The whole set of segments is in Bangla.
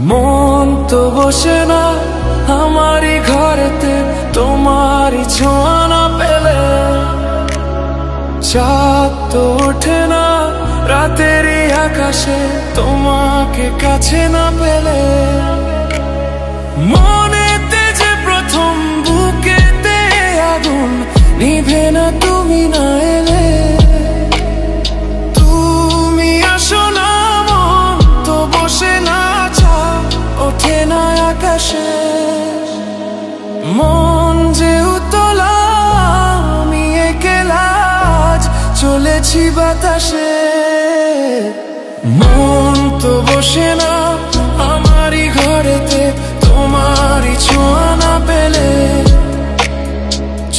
মন তো বসে না আমারই ঘরেতে, তোমারই ছোঁয়া না পেলে। চাঁদ তো ওঠে না রাতেরই আকাশে, তোমাকে কাছে না পেলে। মনেতে যে প্রথম বুকেতে আগুন, নিভে না তুমি না এলে। তুমি আসো না, মন তো বসে না, চাঁদ ওঠে না আকাশে। মন যে উতলা, আমি একলা আজ চলেছি বাতাসে। মন তো বসে না আমারই ঘরেতে, তোমারই ছোঁয়া না পেলে।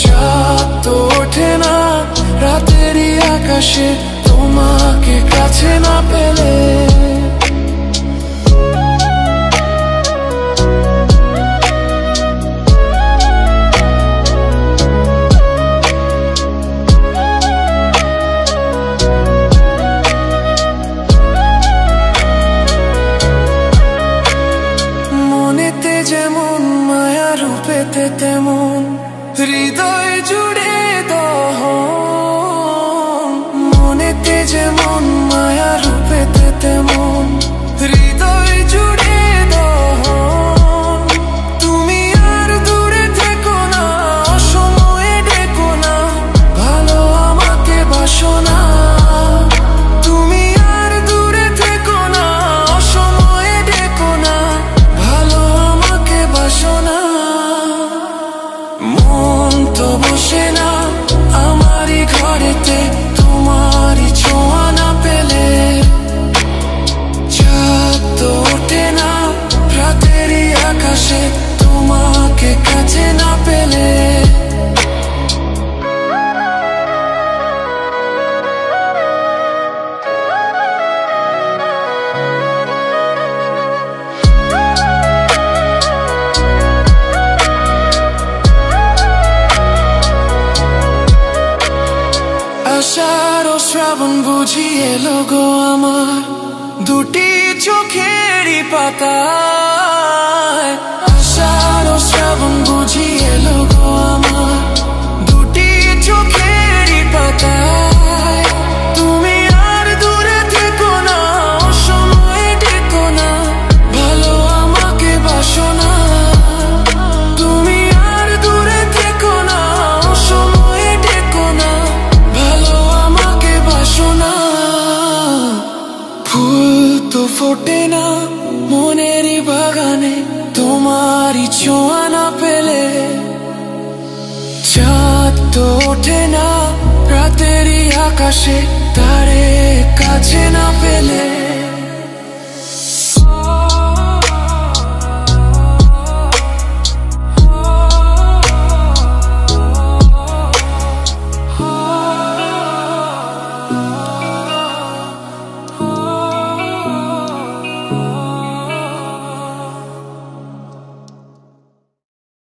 চাঁদ তো ওঠে না রাতেরই আকাশে, তোমাকে কাছে না পেলে। মনেতে যেমন মায়া, রূপেতে তেমন হৃদয় জুড়ে দহন। মনেতে যেমন মায়া, রূপেতে তেমন হৃদয় জুড়ে দহন। তুমি আর দূরে থেকো না, অসময়ে ডেকো না, ভালো আমাকে বাসো না। তুমি আর দূরে থেকো না, অসময়ে ডেকো না, ভালো আমাকে বাসো না। মন তো বসে না আমারই ঘরেতে, তোমারই ছোঁয়া না পেলে। চাঁদ তো ওঠে না রাতেরই আকাশে, তোমাকে কাছে না পেলে। আষাঢ় ও শ্রাবণ বুঝি এলো গো আমার, দুটি চোখেরই পাতায়। আষাঢ় ও শ্রাবণ বুঝি এলো গো আমার, দুটি চোখেরই পাতায়। তুমি আর দূরে থেকো না, অসময়ে ডেকো না, ভালো আমাকে বাসো না। তুমি আর দূরে থেকো না, অসময়ে ডেকো না, ভালো আমাকে বাসো না। ফুল তো ফোটে না মনেরই বাগানে, তোমারই ছোঁয়া না পেলে। চাঁদ তো ওঠে না রাতেরই আকাশে, তারে কাছে না পেলে।